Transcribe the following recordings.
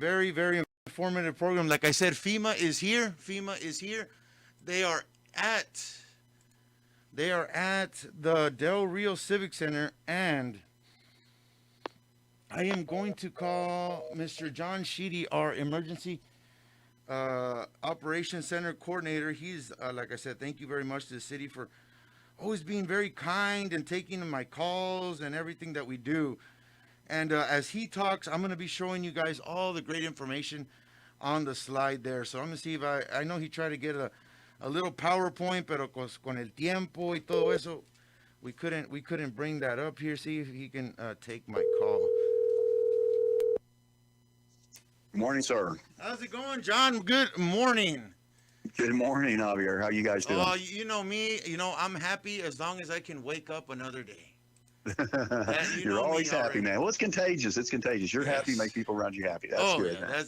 Very, very informative program. Like I said, FEMA is here. FEMA is here. They are at they are at the Del Rio Civic Center, and I am going to call Mr. John Sheedy, our emergency operations center coordinator. He's like I said, thank you very much to the city for always being very kind and taking my calls and everything that we do. And as he talks, I'm going to be showing you guys all the great information on the slide there. So I'm going to see if I know he tried to get a little PowerPoint, pero con el tiempo y todo eso, we couldn't bring that up here. See if he can take my call. Good morning, sir. How's it going, John? Good morning. Good morning, Javier. How you guys doing? Oh, you know me. You know, I'm happy as long as I can wake up another day. You're always happy, man. Well, it's contagious. It's contagious. You're happy, make people around you happy. That's good. Yeah, man.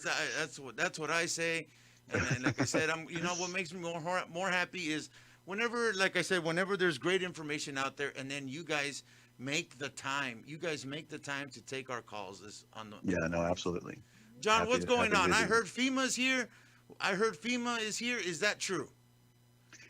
that's what I say. And like I said, what makes me more happy is whenever, like I said, whenever there's great information out there, and then you guys make the time. You guys make the time to take our calls. Yeah, no, absolutely. John, what's going on? I heard FEMA's here. I heard FEMA is here. Is that true?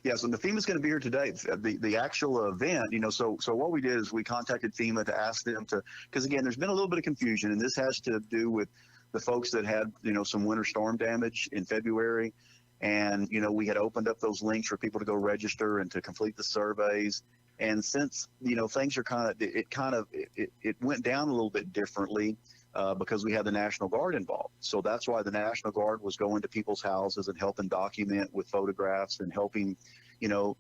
Yeah, so the FEMA's going to be here today. The actual event, so what we did is we contacted FEMA to ask them to, because again, there's been a little bit of confusion, and this has to do with the folks that had, some winter storm damage in February. And, we had opened up those links for people to go register and to complete the surveys. And since, things are it went down a little bit differently because we had the National Guard involved. So that's why the National Guard was going to people's houses and helping document with photographs and helping,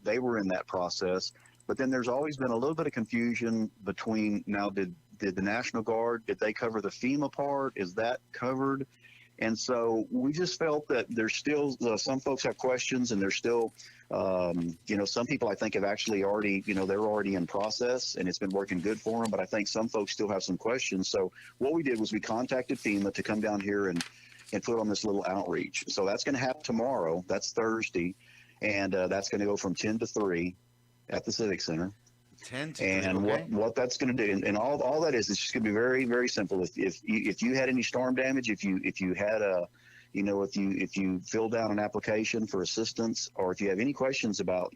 they were in that process. But then there's always been a little bit of confusion between now, did the National Guard, did they cover the FEMA part? Is that covered? And so we just felt that there's still some folks have questions, and there's still, some people I think have actually already, they're already in process and it's been working good for them. But I think some folks still have some questions. So what we did was we contacted FEMA to come down here and put on this little outreach. So that's going to happen tomorrow. That's Thursday. And that's going to go from 10 to 3 at the Civic Center. 10 to and 3, okay. what that's going to do, and all that is, it's just going to be very, very simple. If you had any storm damage, if you had if you filled out an application for assistance, or if you have any questions about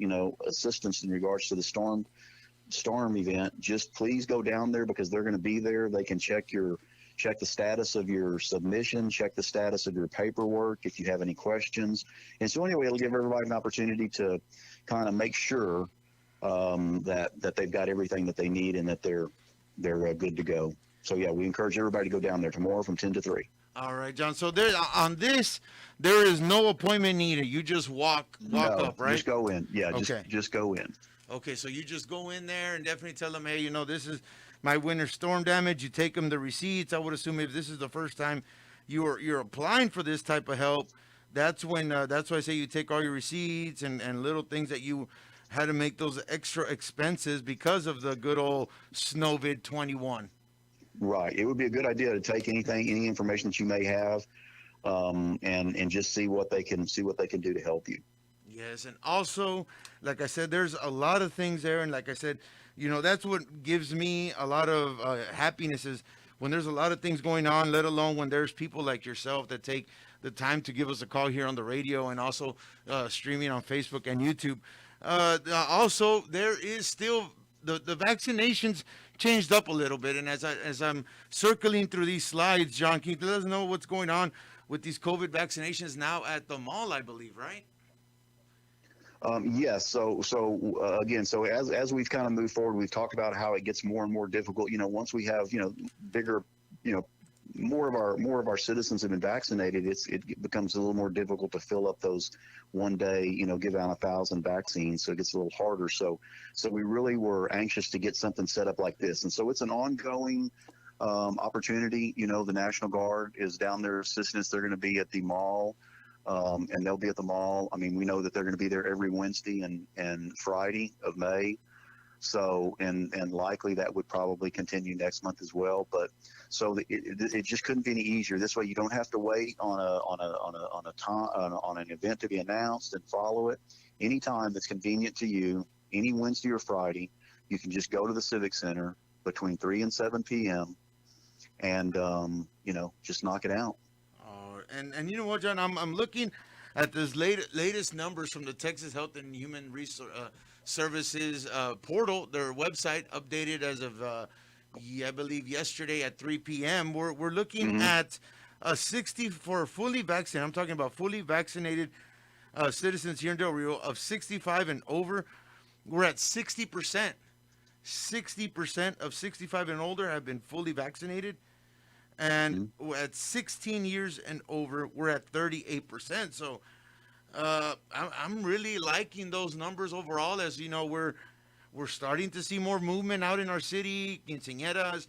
assistance in regards to the storm event, just please go down there, because they're going to be there. They can check the status of your submission, check the status of your paperwork if you have any questions. And so anyway, it'll give everybody an opportunity to kind of make sure that they've got everything that they need and that they're good to go. So yeah, we encourage everybody to go down there tomorrow from 10 to 3. All right, John. So there is no appointment needed. You just walk up, right? Just go in. Yeah, okay. Just go in. Okay, so you just go in there and definitely tell them, hey, this is my winter storm damage. You take them the receipts. I would assume if this is the first time you're applying for this type of help, that's why I say you take all your receipts and little things that you had to make those extra expenses because of the good old Snowvid 21. Right. It would be a good idea to take any information that you may have, and just see what they can do to help you. Yes, and also, like I said, there's a lot of things there, and like I said, that's what gives me a lot of happiness is when there's a lot of things going on, let alone when there's people like yourself that take the time to give us a call here on the radio and also streaming on Facebook and YouTube. Also, there is still the vaccinations changed up a little bit, and as I'm circling through these slides, John, can you let us know what's going on with these COVID vaccinations now at the mall, I believe, right? Yes. So again, as we've kind of moved forward, we've talked about how it gets more and more difficult. Once we have bigger, more of our citizens have been vaccinated, it becomes a little more difficult to fill up those one day, give out 1,000 vaccines. So it gets a little harder. So we really were anxious to get something set up like this. And so it's an ongoing opportunity. The National Guard is down there assisting us. They're going to be at the mall, and they'll be at the mall. I mean, we know that they're going to be there every Wednesday and Friday of May. So, and likely that would probably continue next month as well. But so it just couldn't be any easier. This way, you don't have to wait on an event to be announced and follow it. Anytime that's convenient to you, any Wednesday or Friday, you can just go to the Civic Center between 3 and 7 p.m. and just knock it out. All And you know what, John? I'm looking at this latest numbers from the Texas Health and Human Services portal, their website, updated as of I believe yesterday at 3 p.m. We're looking at 60 for fully vaccinated. I'm talking about fully vaccinated citizens here in Del Rio of 65 and over. We're at 60%. 60% of 65 and older have been fully vaccinated. And at 16 years and over, we're at 38%. So I'm really liking those numbers overall. As you know, we're starting to see more movement out in our city, quinceañeras,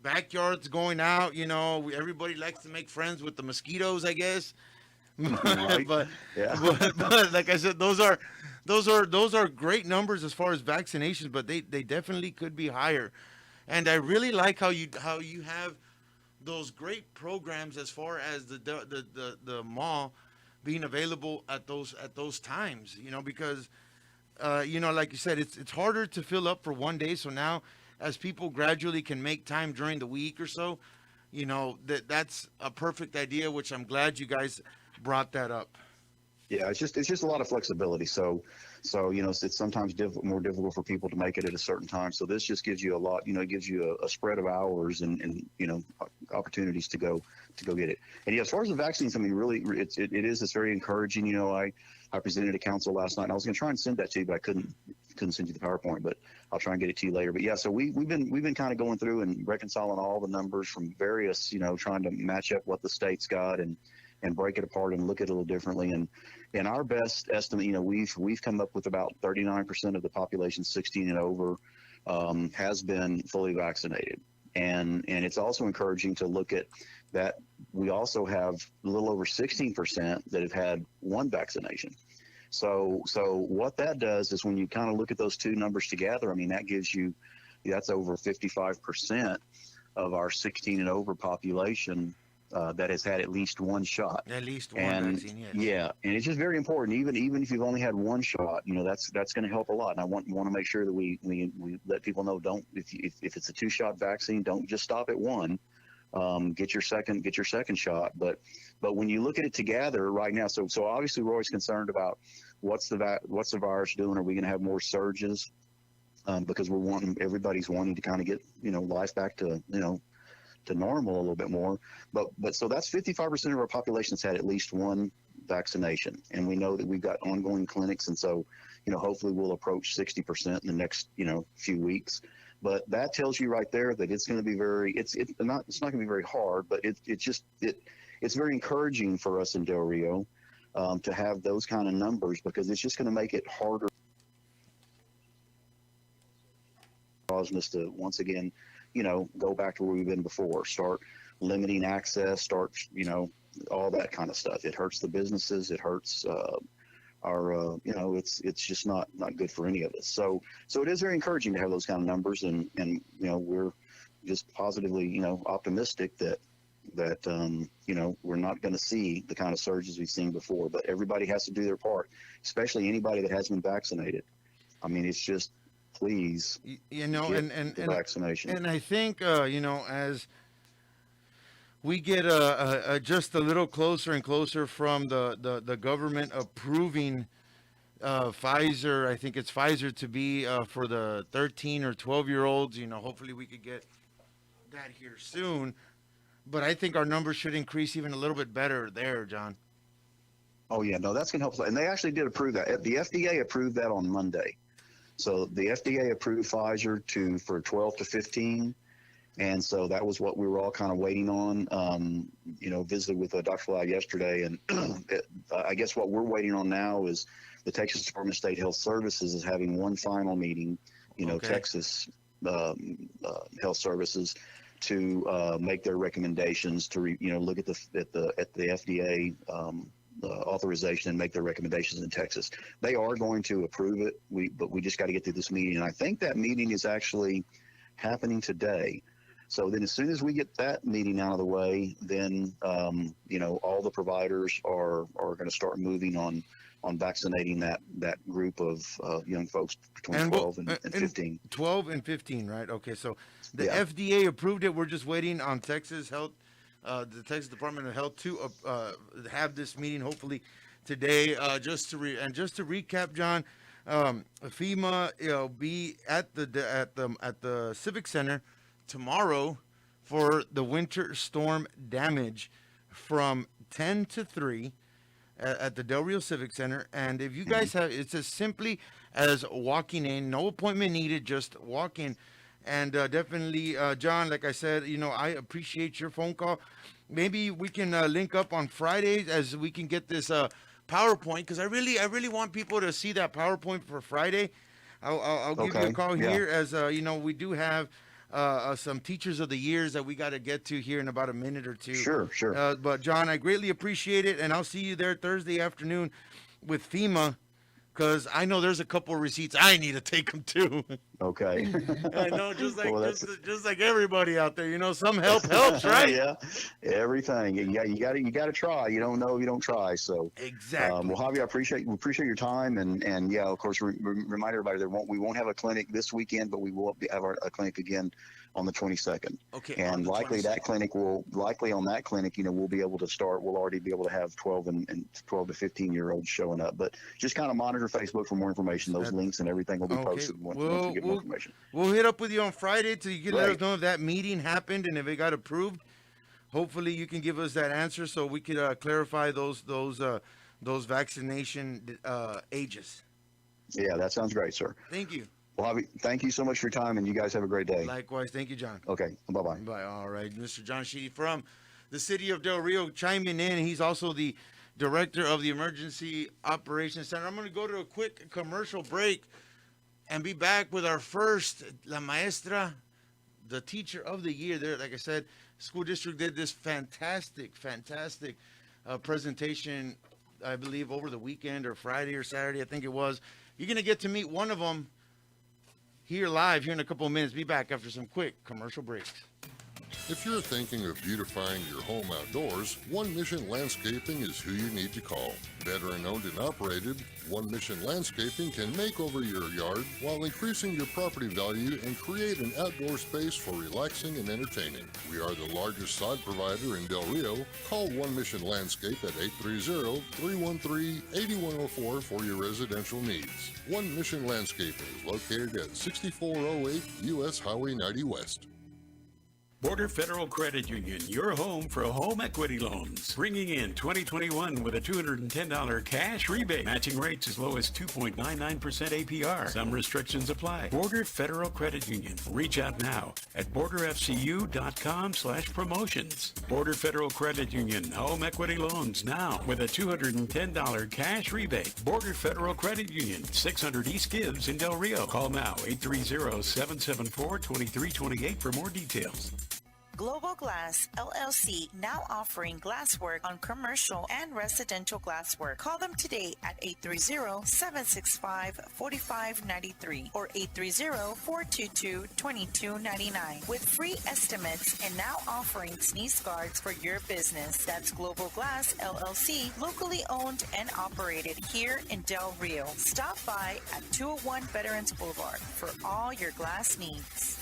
backyards going out. You know, everybody likes to make friends with the mosquitoes, I guess. Right. but, Yeah. but like I said, those are great numbers as far as vaccinations, but they definitely could be higher. And I really like how you have those great programs as far as the mall being available at those times, you know, because you know, like you said, it's harder to fill up for one day. So now, as people gradually can make time during the week or so, you know, that's a perfect idea, which I'm glad you guys brought that up. Yeah, it's just a lot of flexibility. So you know, it's sometimes more difficult for people to make it at a certain time. So this just gives you a lot. You know, it gives you a spread of hours and you know, opportunities to go get it. And yeah, as far as the vaccines, I mean, really, it's very encouraging. You know, I presented to council last night, and I was going to try and send that to you, but I couldn't send you the PowerPoint. But I'll try and get it to you later. But yeah, so we've been kind of going through and reconciling all the numbers from various, you know, trying to match up what the state's got and break it apart and look at it a little differently. And our best estimate, you know, we've come up with about 39% of the population 16 and over has been fully vaccinated. And it's also encouraging to look at that. We also have a little over 16% that have had one vaccination. So what that does is when you kind of look at those two numbers together, I mean, that's over 55% of our 16 and over population that has had at least one shot. At least one vaccine, yes. Yeah, and it's just very important. Even if you've only had one shot, you know, that's going to help a lot. And I want to make sure that we let people know, don't, if it's a 2-shot vaccine, don't just stop at one. Get your second shot. But when you look at it together right now, so obviously we're always concerned about what's the virus doing? Are we going to have more surges? Because everybody's wanting to kind of get, you know, life back to, you know, to normal a little bit more. But so that's 55% of our population has had at least one vaccination. And we know that we've got ongoing clinics. And so, you know, hopefully we'll approach 60% in the next, you know, few weeks. But that tells you right there that it's going to be it's not going to be very hard, but it's very encouraging for us in Del Rio to have those kind of numbers, because it's just going to make it harder for us to once again, you know, go back to where we've been before, start limiting access, start, you know, all that kind of stuff. It hurts the businesses. It hurts our, you know, it's just not good for any of us. So it is very encouraging to have those kind of numbers, and you know, we're just positively, you know, optimistic that you know, we're not going to see the kind of surges we've seen before. But everybody has to do their part, especially anybody that has been vaccinated. I mean, it's just, please, you know, and vaccination. And I think you know, as we get just a little closer and closer from the government approving Pfizer, I think it's Pfizer to be for the 13 or 12-year-olds. You know, hopefully we could get that here soon. But I think our numbers should increase even a little bit better there, John. Oh yeah, no, that's going to help. And they actually did approve that. The FDA approved that on Monday. So the FDA approved Pfizer for 12 to 15, and so that was what we were all kind of waiting on. You know, visited with Dr. Fly yesterday, and I guess what we're waiting on now is the Texas Department of State Health Services is having one final meeting. You know, okay. Texas Health Services to make their recommendations to look at the FDA. Authorization and make their recommendations in Texas. They are going to approve it, but we just got to get through this meeting. And I think that meeting is actually happening today. So then as soon as we get that meeting out of the way, then, all the providers are going to start moving on vaccinating that group of young folks between 12 and 15. 12 and 15, right? Okay, so the Yeah. FDA approved it. We're just waiting on Texas Health the Texas Department of Health to have this meeting hopefully today. Just to recap, John, FEMA will be at the Civic Center tomorrow for the winter storm damage from 10 to 3 at the Del Rio Civic Center. And if you guys have, it's as simply as walking in, no appointment needed, just walk in. And definitely, John, like I said, I appreciate your phone call. Maybe we can link up on Fridays as we can get this PowerPoint, because I really want people to see that PowerPoint for Friday. I'll give you a call here, as we do have some teachers of the years that we got to get to here in about a minute or two. Sure. But John, I greatly appreciate it, and I'll see you there Thursday afternoon with FEMA, because I know there's a couple of receipts I need to take them to. Okay. I know, just like everybody out there, some help helps, right? Yeah, everything. You got to try. You don't know if you don't try. So exactly. Well, Javi, I appreciate your time, and yeah, of course, remind everybody we won't have a clinic this weekend, but we will have a clinic again on the 22nd. Okay. And likely 22nd. On that clinic, we'll be able to start. We'll already be able to have 12 and 12 to 15-year-olds showing up. But just kind of monitor Facebook for more information. Those links and everything will be posted once we get more information. We'll hit up with you on Friday so you can let us know if that meeting happened and if it got approved. Hopefully, you can give us that answer so we could clarify those vaccination ages. Yeah, that sounds great, sir. Thank you. Well, Javi, thank you so much for your time, and you guys have a great day. Likewise. Thank you, John. Okay. Bye-bye. Bye. All right. Mr. John Sheedy from the city of Del Rio chiming in. He's also the director of the Emergency Operations Center. I'm going to go to a quick commercial break and be back with our first La Maestra, the teacher of the year there. Like I said, school district did this fantastic presentation, I believe, over the weekend or Friday or Saturday, I think it was. You're going to get to meet one of them here live here in a couple of minutes. Be back after some quick commercial breaks. If you're thinking of beautifying your home outdoors, One Mission Landscaping is who you need to call. Veteran owned and operated, One Mission Landscaping can make over your yard while increasing your property value and create an outdoor space for relaxing and entertaining. We are the largest sod provider in Del Rio. Call One Mission Landscape at 830-313-8104 for your residential needs. One Mission Landscaping is located at 6408 U.S. Highway 90 West. Border Federal Credit Union, your home for home equity loans. Bringing in 2021 with a $210 cash rebate. Matching rates as low as 2.99% APR. Some restrictions apply. Border Federal Credit Union. Reach out now at borderfcu.com/promotions. Border Federal Credit Union, home equity loans now with a $210 cash rebate. Border Federal Credit Union, 600 East Gibbs in Del Rio. Call now, 830-774-2328 for more details. Global Glass LLC, now offering glasswork on commercial and residential glasswork. Call them today at 830-765-4593 or 830-422-2299 with free estimates and now offering sneeze guards for your business. That's Global Glass LLC, locally owned and operated here in Del Rio. Stop by at 201 Veterans Boulevard for all your glass needs.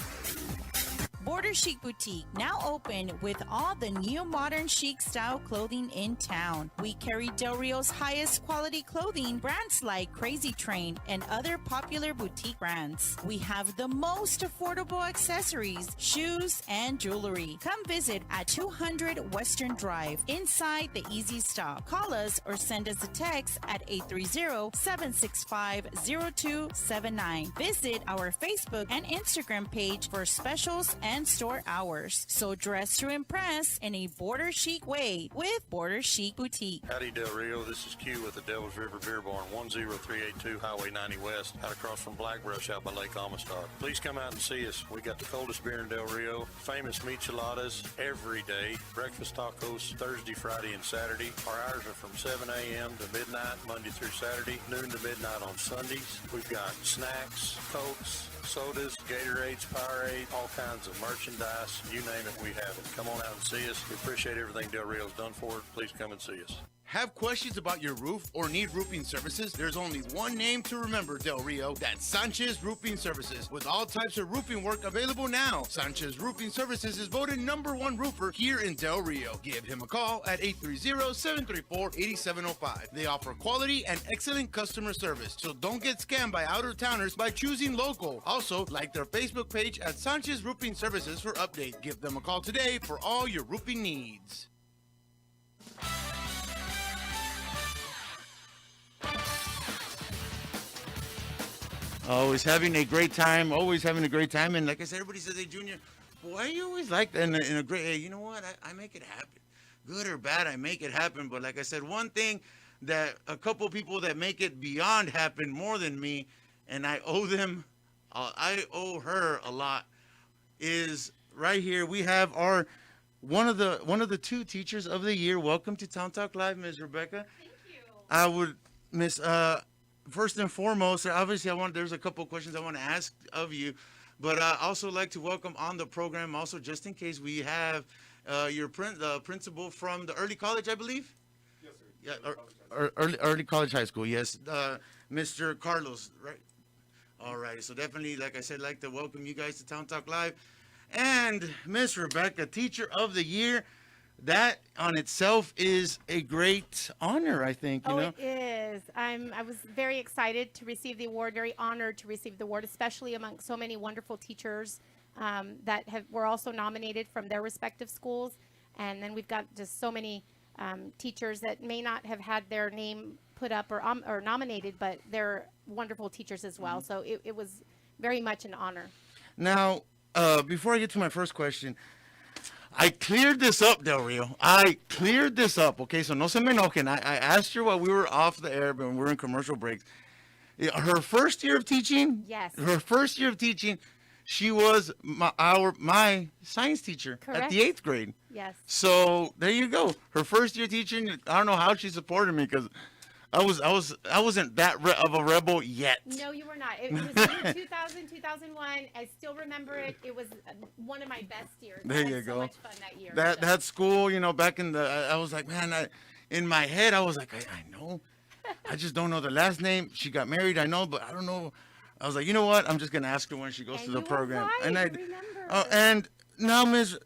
Border Chic Boutique, now open with all the new modern chic style clothing in town. We carry Del Rio's highest quality clothing, brands like Crazy Train and other popular boutique brands. We have the most affordable accessories, shoes, and jewelry. Come visit at 200 Western Drive inside the Easy Stop. Call us or send us a text at 830-765-0279. Visit our Facebook and Instagram page for specials and store hours. So dress to impress in a border chic way with Border Chic Boutique. Howdy Del Rio, this is Q with the Devil's River Beer Barn, 10382 Highway 90 West, out across from Blackbrush out by Lake Amistad. Please come out and see us. We got the coldest beer in Del Rio, famous micheladas every day, breakfast tacos Thursday, Friday, and Saturday. Our hours are from 7 a.m. to midnight, Monday through Saturday, noon to midnight on Sundays. We've got snacks, Cokes, sodas, Gatorades, Powerade, all kinds of merchandise. You name it, we have it. Come on out and see us. We appreciate everything Del Rio's done for it. Please come and see us. Have questions about your roof or need roofing services? There's only one name to remember, Del Rio. That's Sanchez Roofing Services. With all types of roofing work available now, Sanchez Roofing Services is voted #1 roofer here in Del Rio. Give him a call at 830-734-8705. They offer quality and excellent customer service, so don't get scammed by out-of-towners by choosing local. Also, like their Facebook page at Sanchez Roofing Services for updates. Give them a call today for all your roofing needs. Always having a great time. And like I said, everybody says, hey, Junior, why are you always like that in a great, hey, you know what? I make it happen. Good or bad, I make it happen. But like I said, one thing that a couple people that make it beyond happen more than me, and I owe her a lot, is right here. We have our one of the 2 teachers of the year. Welcome to Town Talk Live, Ms. Rebecca. Thank you. I would, Miss, first and foremost, obviously, there's a couple of questions I want to ask of you, but I also like to welcome on the program, also just in case we have your principal from the early college, I believe. Yes, sir. Yeah, early college high school. Yes, Mr. Carlos, right? All right. So definitely, like I said, like to welcome you guys to Town Talk Live, and Miss Rebecca, Teacher of the Year. That on itself is a great honor, I think. You know? It is. I was very excited to receive the award, very honored to receive the award, especially among so many wonderful teachers that were also nominated from their respective schools. And then we've got just so many teachers that may not have had their name put up or nominated, but they're wonderful teachers as well. So it was very much an honor. Now, before I get to my first question, I cleared this up, Del Rio. I cleared this up, okay? So no se me enojen. I asked her while we were off the air, but we were in commercial breaks. Her first year of teaching, Yes. she was my science teacher at Correct. the 8th grade. Yes. So there you go. Her first year teaching. I don't know how she supported me because I wasn't that of a rebel yet. No, you were not. It was in 2000, 2001. I still remember it. It was one of my best years. There I had you so go. much fun that year. That school, back in I was like, man, in my head, I was like, I know. I just don't know the last name. She got married, I know, but I don't know. I was like, you know what? I'm just going to ask her when she goes And to the you were program. right, And I remember. and now, Ms.,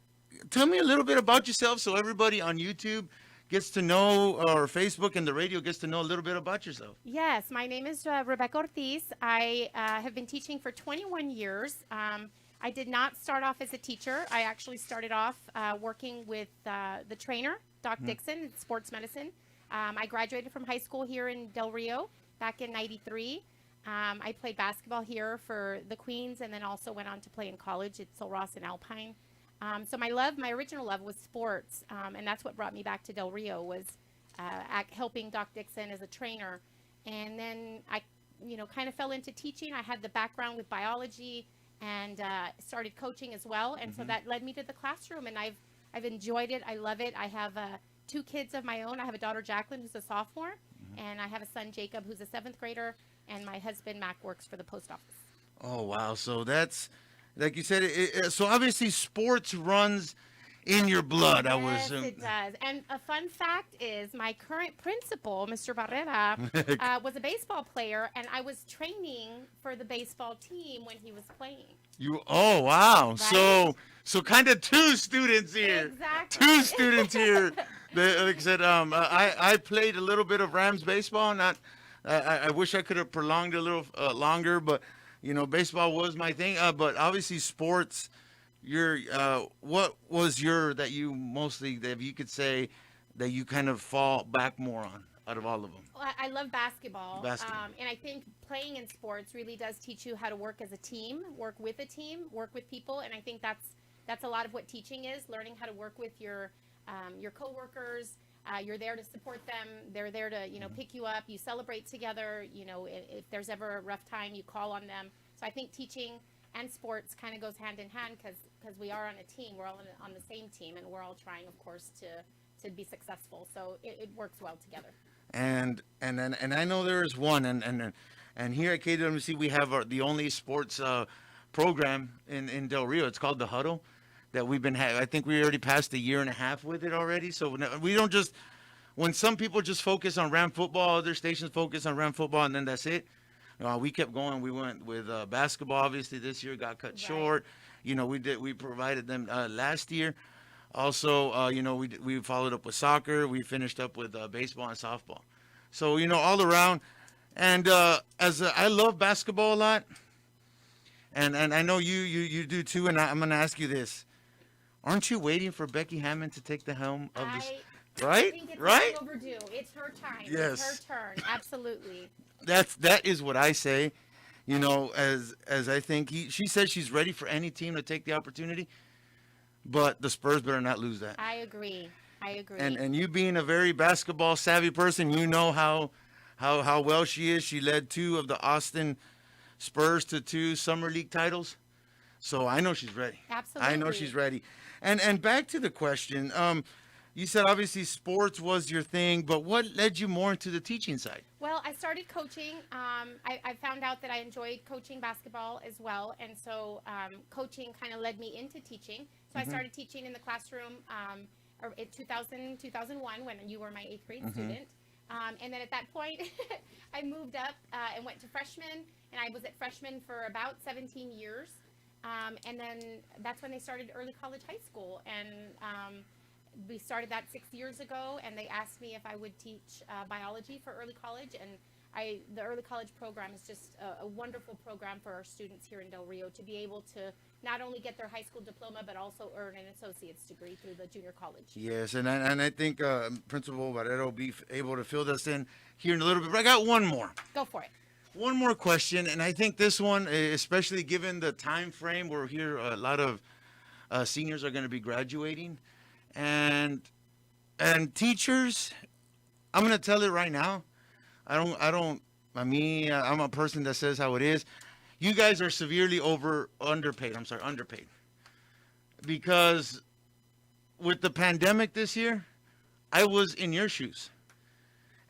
tell me a little bit about yourself so everybody on YouTube gets to know, or Facebook and the radio gets to know a little bit about yourself. Yes, my name is Rebecca Ortiz. I have been teaching for 21 years. I did not start off as a teacher. I actually started off working with the trainer, Doc Dixon, in sports medicine. I graduated from high school here in Del Rio back in '93. I played basketball here for the Queens and then also went on to play in college at Sul Ross and Alpine. So my original love was sports, and that's what brought me back to Del Rio was helping Doc Dixon as a trainer. And then I, kind of fell into teaching. I had the background with biology and started coaching as well. And so that led me to the classroom, and I've enjoyed it. I love it. I have 2 kids of my own. I have a daughter, Jacqueline, who's a sophomore, and I have a son, Jacob, who's a 7th grader, and my husband, Mac, works for the post office. Oh, wow. So that's, like you said, so obviously sports runs in your blood, I would Yes, assume. it does. And a fun fact is my current principal, Mr. Barrera, was a baseball player, and I was training for the baseball team when he was playing. Oh, wow. Right? So kind of 2 students here. Exactly. 2 students here. Like I said, I played a little bit of Rams baseball. I wish I could have prolonged it a little longer, but baseball was my thing. But obviously, sports. What was that you could say that you kind of fall back more on out of all of them? Well, I love basketball. Basketball. And I think playing in sports really does teach you how to work as a team, work with a team, work with people. And I think that's a lot of what teaching is, learning how to work with your coworkers. You're there to support them. They're there to, pick you up. You celebrate together. If there's ever a rough time, you call on them. So I think teaching and sports kind of goes hand in hand because we are on a team. We're all on the same team, and we're all trying, of course, to be successful. So it works well together. And I know there is one, and here at KWMC we have the only sports program in Del Rio. It's called The Huddle. That we've been I think we already passed a year and a half with it already. So we don't just when some people just focus on Ram football, other stations focus on Ram football, and then that's it. We kept going. We went with basketball. Obviously, this year got cut short. We provided them last year. Also, we followed up with soccer. We finished up with baseball and softball. So, all around. And I love basketball a lot. And I know you do too. And I'm going to ask you this. Aren't you waiting for Becky Hammond to take the helm of this? Right? I think it's right? overdue. It's her time. Yes. It's her turn. Absolutely. That is what I say. As I think she says she's ready for any team to take the opportunity, but the Spurs better not lose that. I agree. And you being a very basketball savvy person, you know how well she is. She led 2 of the Austin Spurs to 2 summer league titles, so I know she's ready. Absolutely. I know she's ready. And back to the question. You said obviously sports was your thing, but what led you more into the teaching side? Well, I started coaching. I found out that I enjoyed coaching basketball as well. And so coaching kind of led me into teaching. So I started teaching in the classroom in 2001 when you were my 8th grade student. And then at that point, I moved up and went to freshman. And I was at freshman for about 17 years. And then that's when they started early college high school. And we started that 6 years ago, and they asked me if I would teach biology for early college, and the early college program is just a wonderful program for our students here in Del Rio to be able to not only get their high school diploma, but also earn an associate's degree through the junior college. Yes, and I think Principal Barrero will be able to fill us in here in a little bit, but I got one more. Go for it. One more question, and I think this one, especially given the time frame, we're here, a lot of seniors are going to be graduating. And teachers, I'm gonna tell it right now. I'm a person that says how it is. You guys are severely underpaid. Because with the pandemic this year, I was in your shoes.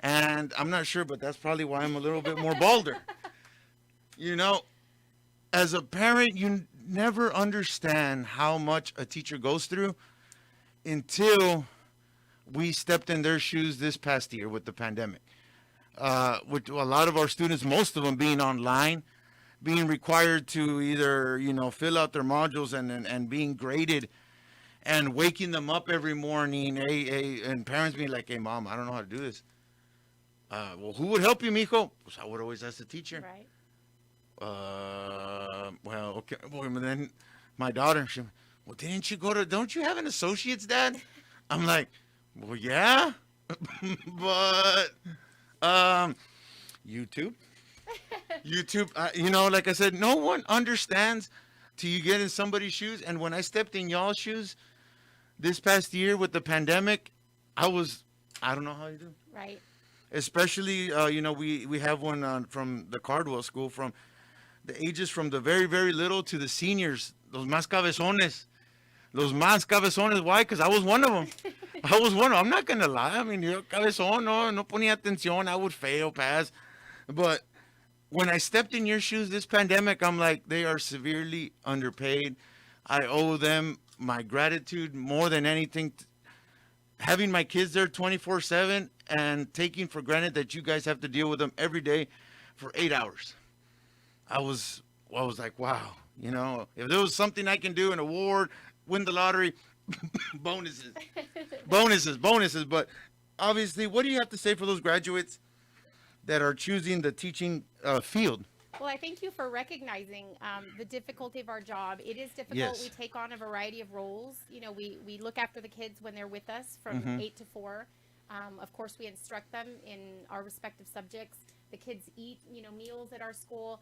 And I'm not sure, but that's probably why I'm a little bit more bolder. As a parent, you never understand how much a teacher goes through until we stepped in their shoes this past year with the pandemic. With a lot of our students, most of them being online, being required to either, fill out their modules and being graded, and waking them up every morning, and parents being like, hey, Mom, I don't know how to do this. Well, who would help you, mijo? Pues I would always ask the teacher. Right. Well, okay. Well, then my daughter, well, don't you have an associate's, Dad? I'm like, well, yeah, but YouTube, like I said, no one understands till you get in somebody's shoes. And when I stepped in y'all's shoes this past year with the pandemic, I don't know how you do. Right. Especially, we have one from the Cardwell School, from the ages from the very, very little to the seniors, los más cabezones. Why? Because I was one of them. I'm not going to lie. I mean, cabezón, no ponía atención. I would fail, pass. But when I stepped in your shoes this pandemic, I'm like, they are severely underpaid. I owe them my gratitude more than anything. Having my kids there 24/7 and taking for granted that you guys have to deal with them every day for 8 hours. I was like, wow, if there was something I can do, an award, win the lottery, bonuses. But obviously, what do you have to say for those graduates that are choosing the teaching field? Well, I thank you for recognizing the difficulty of our job. It is difficult. Yes. We take on a variety of roles. We look after the kids when they're with us from 8 to 4. Of course, we instruct them in our respective subjects. The kids eat, meals at our school.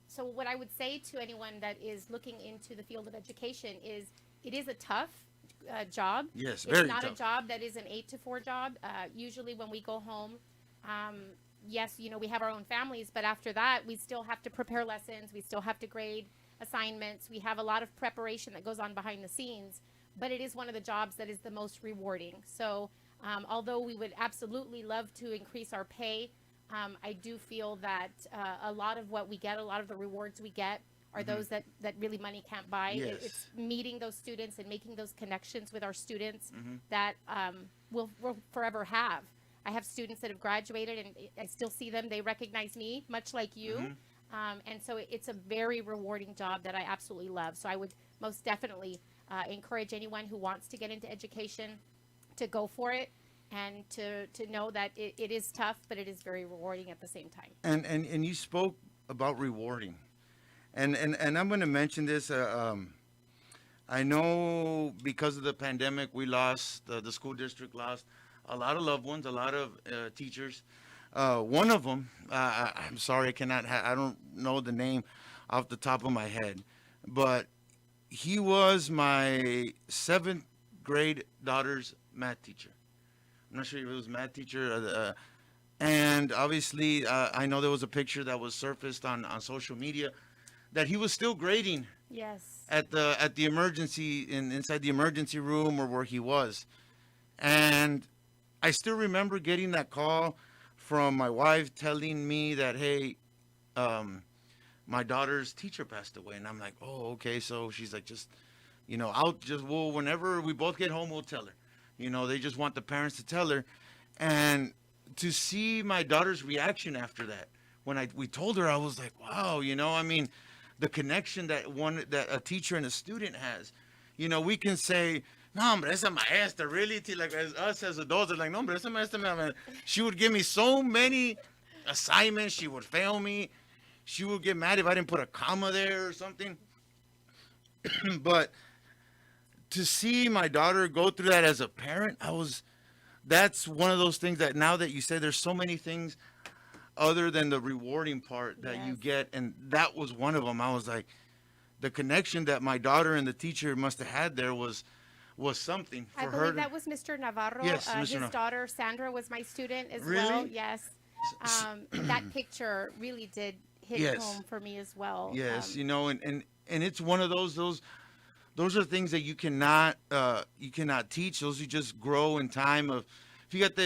So what I would say to anyone that is looking into the field of education is it is a tough job. Yes, very It's not tough. a job that is an 8 to 4 job. Usually when we go home, yes, we have our own families, but after that, we still have to prepare lessons. We still have to grade assignments. We have a lot of preparation that goes on behind the scenes, but it is one of the jobs that is the most rewarding. So although we would absolutely love to increase our pay, I do feel that a lot of what we get, a lot of the rewards we get are those that really money can't buy. Yes. It's meeting those students and making those connections with our students that we'll forever have. I have students that have graduated, and I still see them. They recognize me, much like you. And so it's a very rewarding job that I absolutely love. So I would most definitely encourage anyone who wants to get into education to go for it, and to know that it is tough, but it is very rewarding at the same time. And you spoke about rewarding. And I'm going to mention this. I know because of the pandemic, we lost, the school district lost a lot of loved ones, a lot of teachers. One of them, I'm sorry, I don't know the name off the top of my head, but he was my 7th grade daughter's math teacher. I'm not sure if it was math teacher. And obviously, I know there was a picture that was surfaced on social media that he was still grading Yes. at the emergency inside the emergency room or where he was. And I still remember getting that call from my wife telling me that, hey, my daughter's teacher passed away. And I'm like, oh, okay. So she's like, just, whenever we both get home, we'll tell her. They just want the parents to tell her. And to see my daughter's reaction after that, when we told her, I was like, wow, the connection that a teacher and a student has. We can say, no, hombre, esa maestra, really? Like us as adults, are like, no, hombre, esa maestra, man. She would give me so many assignments. She would fail me. She would get mad if I didn't put a comma there or something. But to see my daughter go through that as a parent, that's one of those things that now that you said, there's so many things other than the rewarding part that you get. And that was one of them. I was like, the connection that my daughter and the teacher must have had there was something for her. I believe that was Mr. Navarro. Yes, His daughter, Sandra, was my student as Really? well. Yes. That picture really did hit home for me as well. Yes, and it's one of those are things that you cannot teach. Those you just grow in time of. If you got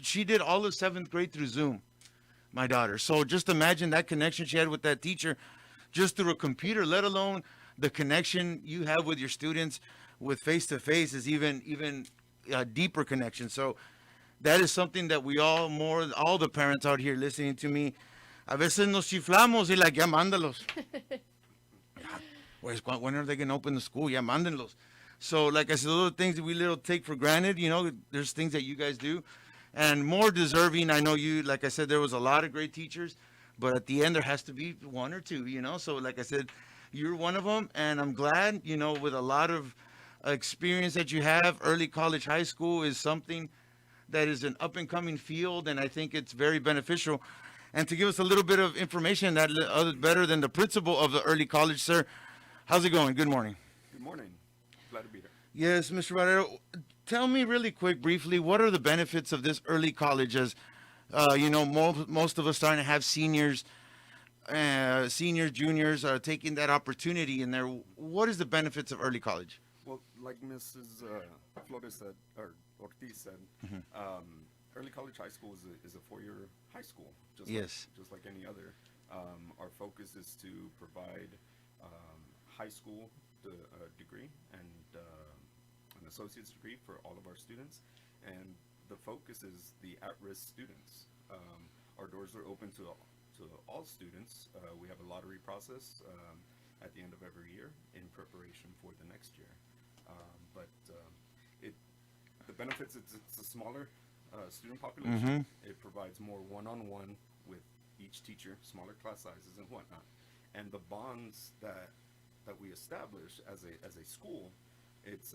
she did all of 7th grade through Zoom, my daughter. So just imagine that connection she had with that teacher just through a computer, let alone the connection you have with your students with face-to-face is even a deeper connection. So that is something that we all the parents out here listening to me, a veces nos chiflamos y like, ya mándalos. When are they going to open the school? Ya mándenlos. So like I said, those are things that we little take for granted. There's things that you guys do. And more deserving, I know you, like I said, there was a lot of great teachers, but at the end there has to be one or two, So like I said, you're one of them, and I'm glad, with a lot of experience that you have, early college, high school is something that is an up-and-coming field, and I think it's very beneficial. And to give us a little bit of information that better than the principal of the early college, sir, how's it going? Good morning. Good morning. Glad to be here. Yes, Mr. Barrero, tell me really quick, briefly, what are the benefits of this early college as, most of us starting to have seniors, juniors are taking that opportunity in there. What is the benefits of early college? Well, like Mrs. Flores said, or Ortiz said, early college high school is a 4-year high school, just like any other. Our focus is to provide high school degree and an associate's degree for all of our students, and the focus is the at-risk students. Our doors are open to all students. We have a lottery process at the end of every year in preparation for the next year. The benefits, it's a smaller student population. It provides more one-on-one with each teacher, smaller class sizes and whatnot, and the bonds that we establish as a school, it's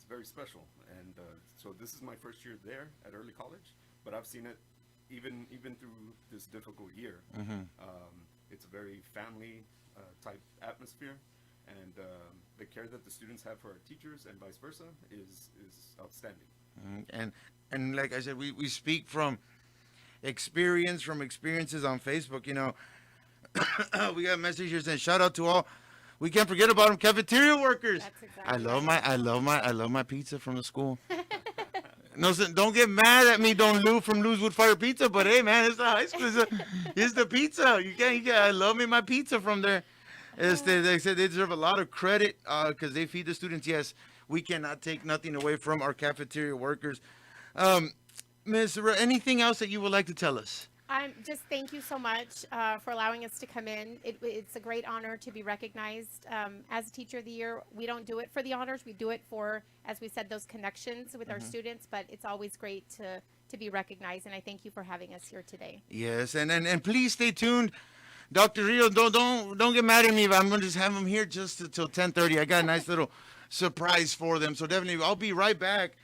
very special. And so this is my first year there at early college, but I've seen it even through this difficult year. It's a very family type atmosphere, and the care that the students have for our teachers and vice versa is outstanding. And like I said, we speak from experiences on Facebook. We got messages and shout out to all. We can't forget about them, cafeteria workers. That's exactly I love my pizza from the school. No, don't get mad at me, Don Lou from Lou's Wood Fire Pizza. But hey, man, it's the high school. It's the pizza. You can't. I love me my pizza from there. They said they deserve a lot of credit because they feed the students. Yes, we cannot take nothing away from our cafeteria workers. Ms. Anything else that you would like to tell us? Just thank you so much for allowing us to come in. It's a great honor to be recognized as Teacher of the Year. We don't do it for the honors. We do it for, as we said, those connections with our students. But it's always great to be recognized. And I thank you for having us here today. Yes, and please stay tuned. Dr. Rio, don't get mad at me. I'm going to just have them here just until 10:30. I got a nice little surprise for them. So definitely, I'll be right back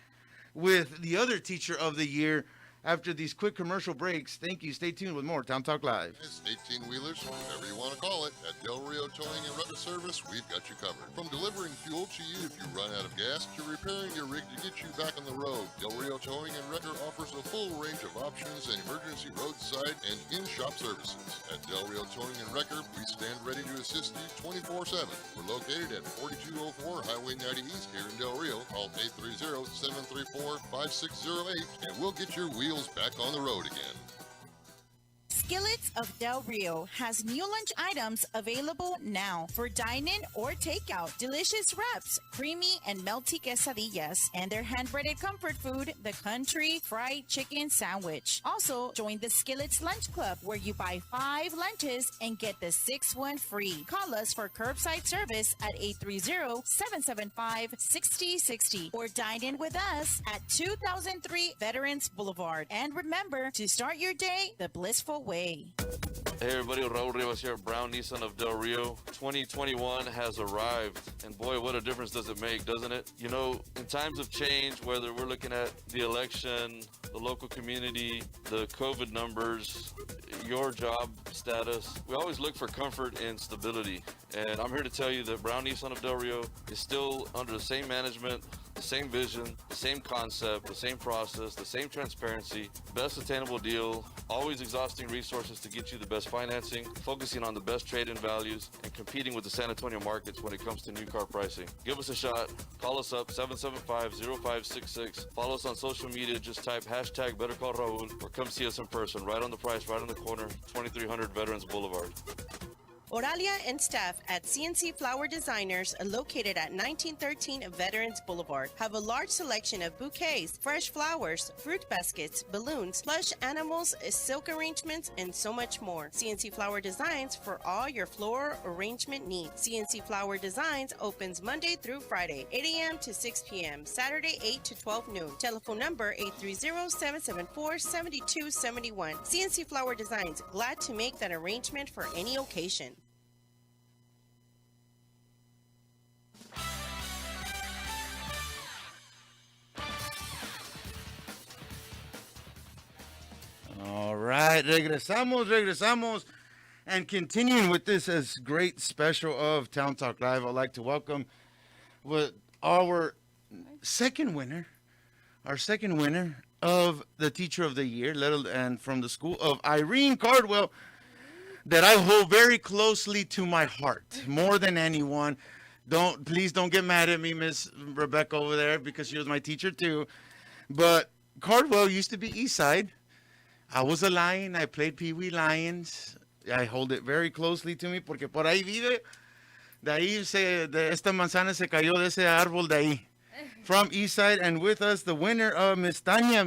with the other Teacher of the Year after these quick commercial breaks. Thank you. Stay tuned with more Town Talk Live. It's 18-wheelers, whatever you want to call it. At Del Rio Towing and Rental Service, we've got you covered. From delivering fuel to you if you run out of gas, to repairing your rig to get you back on the road, Del Rio Towing and Wrecker offers a full range of options and emergency roadside and in-shop services. At Del Rio Towing and Wrecker, we stand ready to assist you 24/7. We're located at 4204 Highway 90 East here in Del Rio. Call 830-734-5608 and we'll get your wheels back on the road again. Skillets of Del Rio has new lunch items available now for dine-in or takeout. Delicious wraps, creamy and melty quesadillas, and their hand-breaded comfort food, the country fried chicken sandwich. Also, join the Skillets Lunch Club, where you buy 5 lunches and get the 6th one free. Call us for curbside service at 830-775-6060 or dine in with us at 2003 Veterans Boulevard. And remember to start your day the blissful way. Hey everybody, Raul Rivas here, Brown Nissan of Del Rio. 2021 has arrived, and boy, what a difference does it make, doesn't it? You know, in times of change, whether we're looking at the election, the local community, the COVID numbers, your job status, we always look for comfort and stability. And I'm here to tell you that Brown Nissan of Del Rio is still under the same management, the same vision, the same concept, the same process, the same transparency, best attainable deal, always exhausting resources to get you the best financing, focusing on the best trade-in values, and competing with the San Antonio markets when it comes to new car pricing. Give us a shot. Call us up, 775-0566. Follow us on social media. Just type hashtag Better Call Raul, or come see us in person, right on the price, right on the corner, 2300 Veterans Boulevard. Oralia and staff at CNC Flower Designers, located at 1913 Veterans Boulevard, have a large selection of bouquets, fresh flowers, fruit baskets, balloons, plush animals, silk arrangements, and so much more. CNC Flower Designs for all your floral arrangement needs. CNC Flower Designs opens Monday through Friday, 8 a.m. to 6 p.m., Saturday 8 to 12 noon. Telephone number 830-774-7271. CNC Flower Designs, glad to make that arrangement for any occasion. All right, regresamos. And continuing with this as great special of Town Talk Live, I'd like to welcome with our second winner of the Teacher of the Year, and from the school of Irene Cardwell, that I hold very closely to my heart, more than anyone. Please don't get mad at me, Miss Rebecca over there, because she was my teacher too. But Cardwell used to be Eastside. I was a Lion. I played Pee Wee Lions. I hold it very closely to me porque por ahí vive. De esta manzana se cayó de ese árbol de ahí. From Eastside, and with us, the winner of Miss Tanya,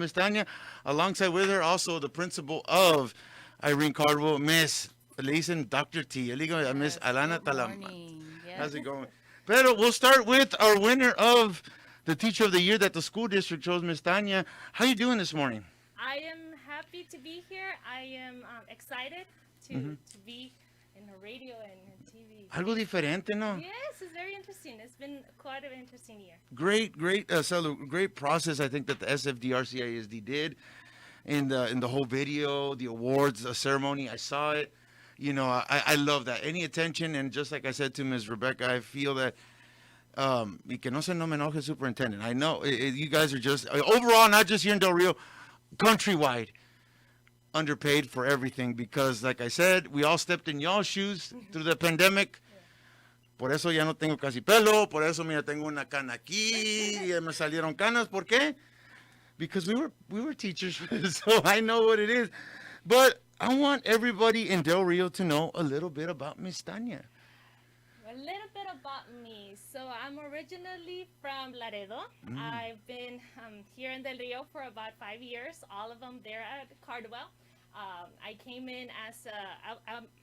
alongside with her, also the principal of Irene Cardwell, Miss, le dicen Dr. T. Miss Alana Talama. How's it going? Pero we'll start with our winner of the Teacher of the Year that the school district chose, Miss Tanya. How you doing this morning? I am happy to be here. I am excited to be in the radio and TV. Algo diferente, no? Yes, it's very interesting. It's been quite an interesting year. Great process, I think, that the SFDRCISD did in the whole video, the awards, the ceremony. I saw it. You know, I love that. Any attention, and just like I said to Ms. Rebecca, I feel that y que no se no me enoje, superintendent. I know you guys are just, overall, not just here in Del Rio, countrywide, underpaid for everything, because like I said, we all stepped in y'all's shoes through the pandemic. Por eso ya no tengo casi pelo, por eso mira tengo una cana aquí, ya me salieron canas. ¿Por qué? because we were teachers, so I know what it is. But I want everybody in Del Rio to know a little bit about Miss Tanya. A little bit about me. So I'm originally from Laredo. I've been here in Del Rio for about 5 years, all of them there at Cardwell. I came in as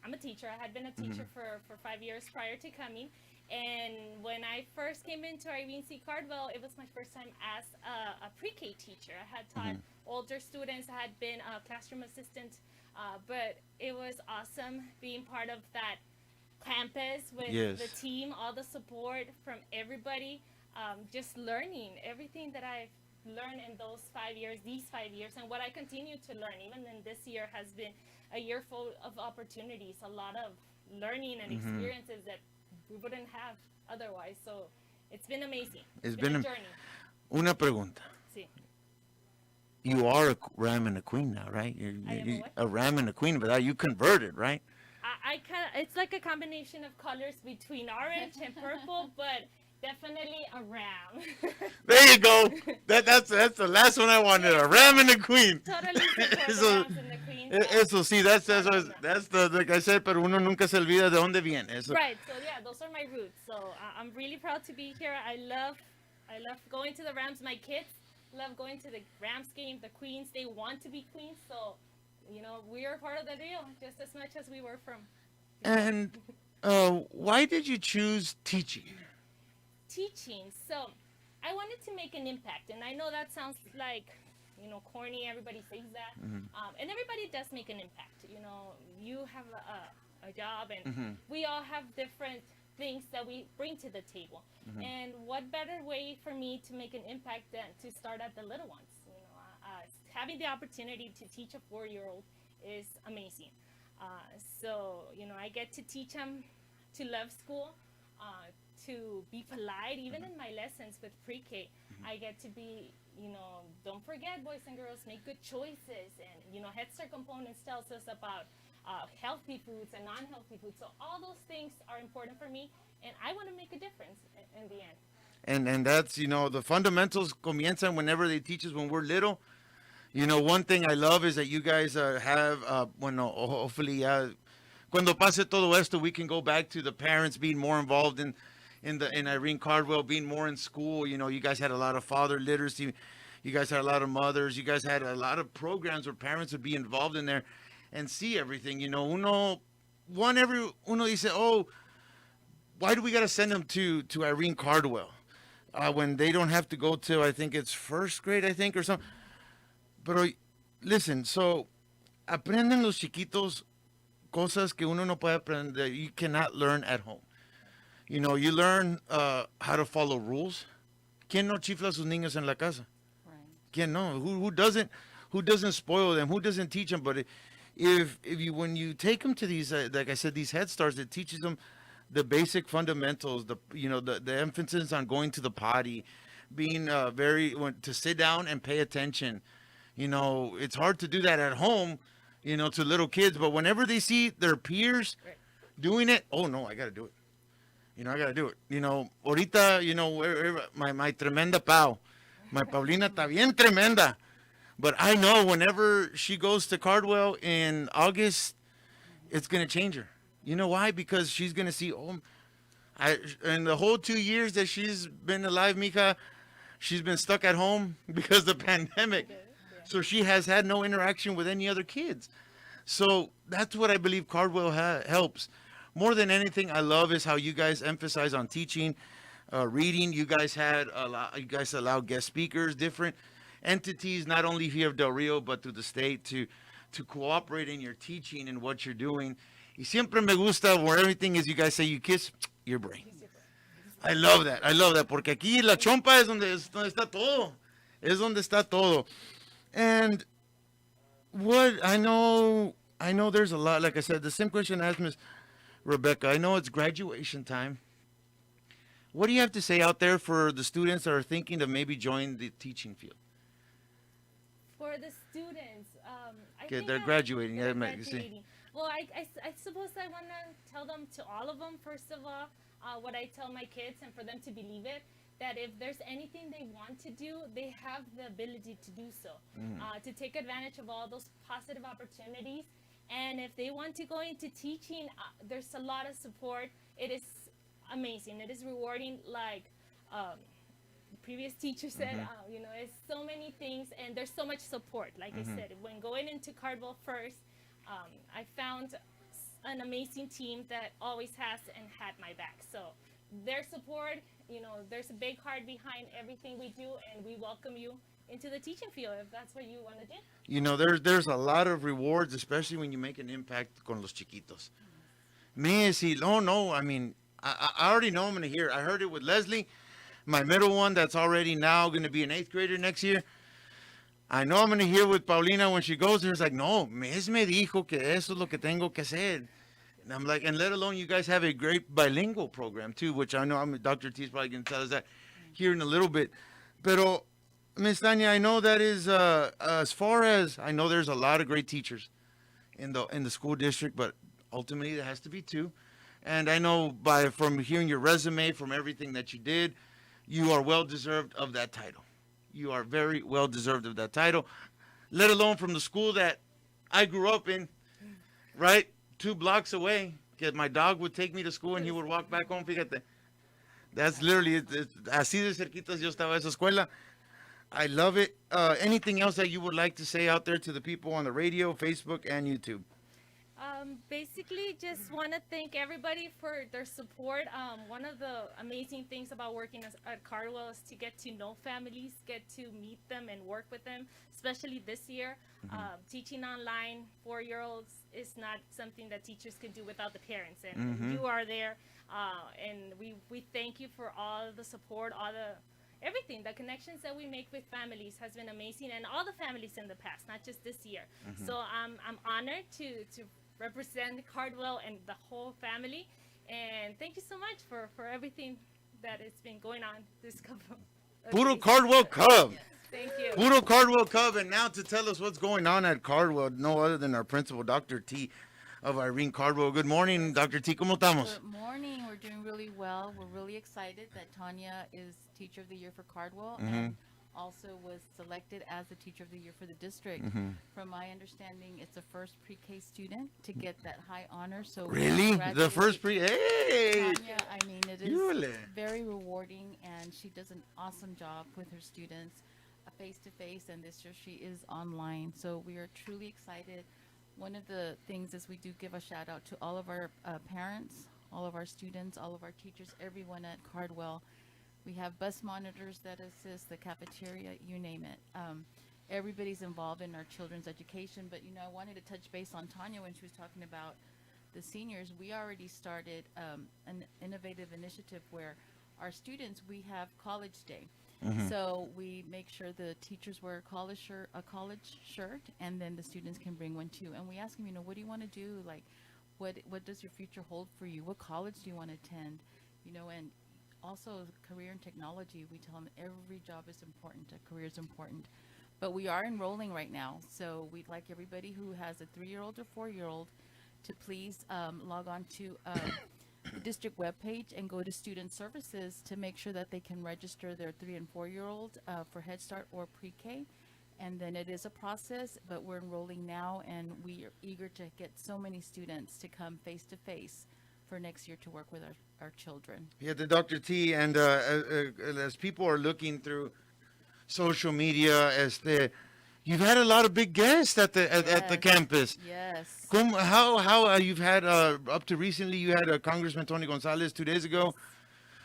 I'm a teacher. I had been a teacher for 5 years prior to coming. And when I first came into Irene C. Cardwell, it was my first time as a pre-K teacher. I had taught older students. I had been a classroom assistant. But it was awesome being part of that campus with the team, all the support from everybody, just learning everything that I've learned in these 5 years, and what I continue to learn. Even in this year has been a year full of opportunities, a lot of learning and experiences that we wouldn't have otherwise. So it's been amazing. It's been a journey. Una pregunta. Sí. You are a ram and a queen now, right? You're a ram and a queen, but you converted, right? I it's like a combination of colors between orange and purple, but definitely a ram. There you go. That's the last one I wanted. A ram and a queen. Totally support the rams and the queens. Eso sí, that's the, like I said, pero uno nunca se olvida de dónde viene. Eso. Right. So yeah, those are my roots. So I'm really proud to be here. I love going to the Rams. My kids love going to the Rams game. The Queens, they want to be queens. So, you know, we are part of the deal just as much as we were from. And why did you choose teaching? Teaching. So I wanted to make an impact. And I know that sounds like, you know, corny. Everybody says that. And everybody does make an impact. You know, you have a job, and we all have different things that we bring to the table. And what better way for me to make an impact than to start at the little ones? You know, having the opportunity to teach a 4-year-old is amazing. So, you know, I get to teach them to love school, to be polite, even in my lessons with pre-K. I get to be, you know, don't forget, boys and girls, make good choices. And, you know, Head Start Components tells us about healthy foods and non-healthy foods. So all those things are important for me, and I want to make a difference in the end. And that's, you know, the fundamentals comienzan whenever they teach us when we're little. You know, one thing I love is that you guys have, hopefully, cuando pase todo esto, we can go back to the parents being more involved in Irene Cardwell, being more in school. You know, you guys had a lot of father literacy. You guys had a lot of mothers. You guys had a lot of programs where parents would be involved in there and see everything. You know, uno dice, oh, why do we got to send them to Irene Cardwell when they don't have to go to, I think it's first grade, or something. Pero listen, so aprenden los chiquitos cosas que uno no puede aprender. You cannot learn at home. You know, you learn how to follow rules. ¿Quién no chifla a sus niños en la casa? Right. ¿Quién no? Who doesn't spoil them? Who doesn't teach them? But when you take them to these, like I said, these Head Starts, it teaches them the basic fundamentals. The emphasis on going to the potty, being to sit down and pay attention. You know, it's hard to do that at home, you know, to little kids. But whenever they see their peers doing it, oh no, I got to do it. You know, I got to do it. You know, ahorita, you know, my tremenda Pau, my Paulina está bien tremenda. But I know whenever she goes to Cardwell in August, it's going to change her. You know why? Because she's going to see, in the whole 2 years that she's been alive, Mija, she's been stuck at home because of the pandemic. So she has had no interaction with any other kids. So that's what I believe Cardwell helps. More than anything, I love is how you guys emphasize on teaching, reading. You guys allow guest speakers, different entities, not only here of Del Rio, but through the state to cooperate in your teaching and what you're doing. Y siempre me gusta where everything is, you guys say you kiss your brain. I love that, porque aquí la chompa es donde está todo. Es donde está todo. And what I know there's a lot, like I said, the same question I asked Ms. Rebecca. I know it's graduation time. What do you have to say out there for the students that are thinking of maybe join the teaching field? For the students, They're graduating. Well, I suppose I want to tell them, to all of them, first of all, what I tell my kids, and for them to believe it, that if there's anything they want to do, they have the ability to do so, to take advantage of all those positive opportunities. And if they want to go into teaching, there's a lot of support. It is amazing. It is rewarding, like the previous teacher said, you know, it's so many things, and there's so much support. Like I said, when going into Cardwell first, I found an amazing team that always has and had my back. So their support, you know, there's a big heart behind everything we do, and we welcome you into the teaching field if that's what you want to do. You know, there's a lot of rewards, especially when you make an impact con los chiquitos. Me, si, no, I mean, I already know I'm going to hear. I heard it with Leslie, my middle one that's already now going to be an 8th grader next year. I know I'm going to hear with Paulina when she goes there. It's like, no, Mes me dijo que eso es lo que tengo que hacer. And I'm like, and let alone you guys have a great bilingual program too, which I know Dr. T is probably going to tell us that here in a little bit. Pero, Miss Tanya, I know that is, as far as, I know there's a lot of great teachers in the school district, but ultimately there has to be 2. And I know from hearing your resume, from everything that you did, you are well deserved of that title. You are very well deserved of that title, let alone from the school that I grew up in, right? 2 blocks away. Because my dog would take me to school and he would walk back home. Fíjate. That's literally, así de cerquitas yo estaba esa escuela. I love it. Anything else that you would like to say out there to the people on the radio, Facebook, and YouTube? Basically, just want to thank everybody for their support. One of the amazing things about working at Cardwell is to get to know families, get to meet them and work with them, especially this year. Teaching online 4-year-olds is not something that teachers can do without the parents, and you are there. And we thank you for all the support, everything. The connections that we make with families has been amazing, and all the families in the past, not just this year. So I'm honored to represent Cardwell and the whole family, and thank you so much for everything that has been going on this couple of Puro days. Cardwell Cub. Thank you. Puro Cardwell Cub. And now to tell us what's going on at Cardwell, no other than our principal, Dr. T of Irene Cardwell. Good morning, Dr. T. ¿Cómo estamos? Good morning. We're doing really well. We're really excited that Tanya is Teacher of the Year for Cardwell and also was selected as the Teacher of the Year for the district. From my understanding, it's the first pre-K student to get that high honor. So Really? The first hey! Tanya, I mean, it is very rewarding, and she does an awesome job with her students, face-to-face, and this year she is online. So we are truly excited. One of the things is we do give a shout out to all of our parents, all of our students, all of our teachers, everyone at Cardwell. We have bus monitors that assist, the cafeteria, you name it. Everybody's involved in our children's education. But, you know, I wanted to touch base on Tanya when she was talking about the seniors. We already started an innovative initiative where our students, we have College Day. So we make sure the teachers wear a college shirt, and then the students can bring one too. And we ask them, you know, what do you want to do? Like, what does your future hold for you? What college do you want to attend? You know, and also career and technology. We tell them every job is important, a career is important. But we are enrolling right now, so we'd like everybody who has a 3-year-old or 4-year-old to please log on to the district webpage and go to student services to make sure that they can register their 3 and 4-year-old for Head Start or pre-K. And then it is a process, but we're enrolling now, and we are eager to get so many students to come face-to-face for next year to work with our children. Yeah, the Dr. T, and as people are looking through social media, you've had a lot of big guests at the campus. Yes. How you've had up to recently? You had Congressman Tony Gonzalez 2 days ago.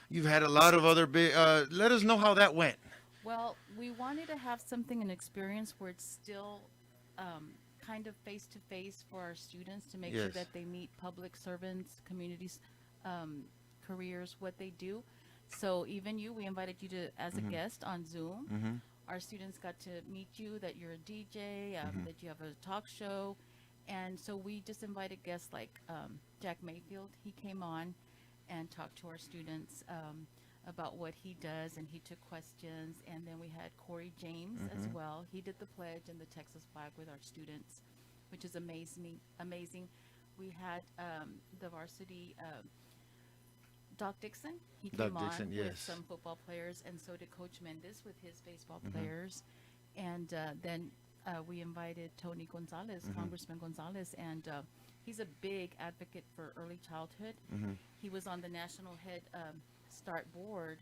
You've had a lot of other big. Let us know how that went. Well, we wanted to have an experience where it's still kind of face-to-face for our students to make sure that they meet public servants, communities, careers, what they do. So even we invited you to as a guest on Zoom. Our students got to meet you, that you're a DJ, that you have a talk show. And so we just invited guests like Jack Mayfield. He came on and talked to our students about what he does, and he took questions. And then we had Corey James as well. He did the pledge and the Texas flag with our students, which is amazing. We had the varsity Doc Dixon. He Doc came Dixon, on with yes. some football players, and so did Coach Mendez with his baseball players. And then we invited Tony Gonzalez, Congressman Gonzalez, and he's a big advocate for early childhood. He was on the National Head Start Board,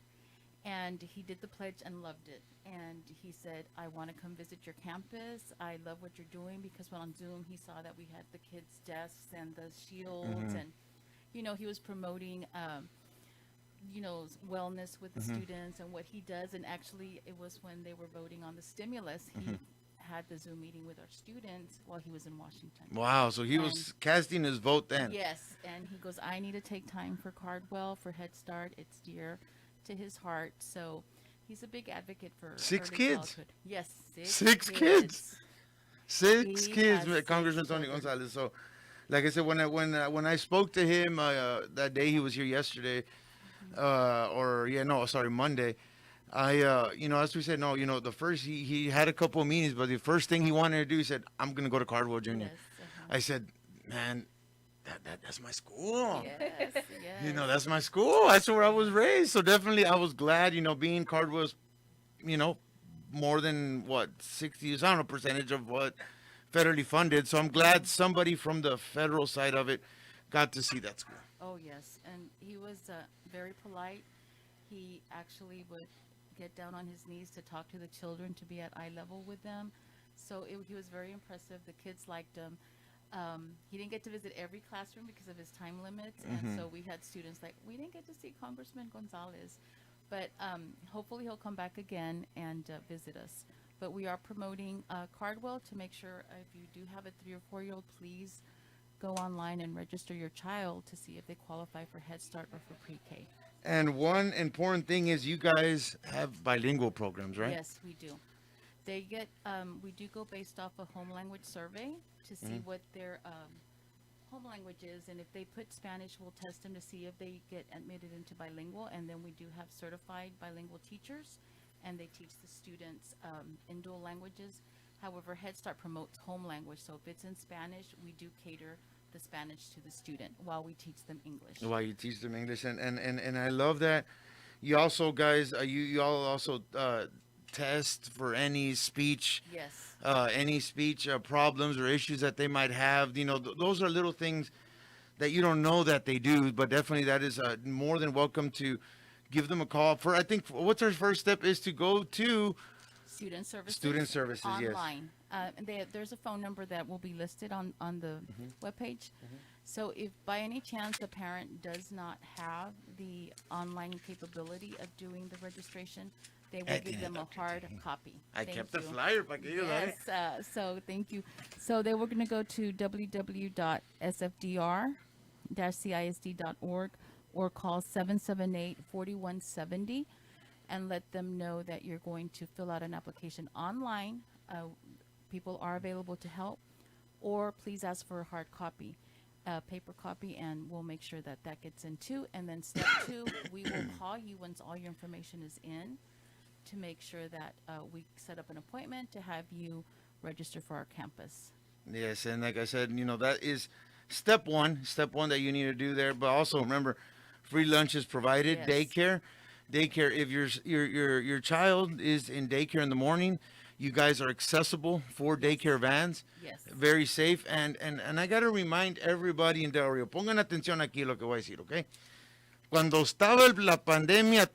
and he did the pledge and loved it. And he said, I want to come visit your campus. I love what you're doing, because when on Zoom he saw that we had the kids' desks and the shields, and you know, he was promoting you know, wellness with the students and what he does. And actually, it was when they were voting on the stimulus, he had the Zoom meeting with our students while he was in Washington. Wow, so he was casting his vote then. Yes, and he goes, I need to take time for Cardwell, for Head Start. It's dear to his heart. So he's a big advocate for Six early kids? childhood. Yes, Six kids. Six He kids, has Congressman 6 Tony children. Gonzalez. So, like I said, when I spoke to him that day, he was here yesterday, Monday. You know, as we said, no, you know, the first he had a couple of meetings, but the first thing he wanted to do, he said, I'm gonna go to Cardwell Junior. Yes, I said, man, that's my school. yes, yes. You know, that's my school. That's where I was raised. So definitely, I was glad. You know, being Cardwell's, you know, more than what 60, I don't know, percentage of what federally funded. So I'm glad somebody from the federal side of it got to see that school. Oh, yes. And he was very polite. He actually would get down on his knees to talk to the children, to be at eye level with them. So he was very impressive. The kids liked him. He didn't get to visit every classroom because of his time limits. And so we had students like, we didn't get to see Congressman Gonzalez. But hopefully he'll come back again and visit us. But we are promoting Cardwell to make sure if you do have a 3 or 4-year-old, please go online and register your child to see if they qualify for Head Start or for pre-K. And one important thing is you guys have bilingual programs, right? Yes, we do. They get, we do go based off a home language survey to see what their home language is. And if they put Spanish, we'll test them to see if they get admitted into bilingual. And then we do have certified bilingual teachers, and they teach the students in dual languages. However, Head Start promotes home language. So if it's in Spanish, we do cater the Spanish to the student while we teach them English. While you teach them English, and I love that. You also, guys, you all also test for any speech, Yes. Problems or issues that they might have. You know, those are little things that you don't know that they do, but definitely that is more than welcome to give them a call. I think what's our first step is to go to Student services. Student services, yes. Online. And there's a phone number that will be listed on the webpage. So if by any chance the parent does not have the online capability of doing the registration, they will give them a hard copy. I Thank kept the you. flyer para que ellos, Yes, so thank you. So they were going to go to www.sfdr-cisd.org or call 778-4170 and let them know that you're going to fill out an application online. People are available to help, or please ask for a hard copy, paper copy, and we'll make sure that that gets in too. And then step 2, we will call you once all your information is in to make sure that we set up an appointment to have you register for our campus. Yes, and like I said, you know, that is step one that you need to do there. But also remember, free lunch is provided. Yes. Daycare. If your child is in daycare in the morning, you guys are accessible for daycare vans. Yes. Very safe. And I got to remind everybody in Del Rio, pongan atención aquí lo que voy a decir, ¿ok? Cuando estaba la pandemia a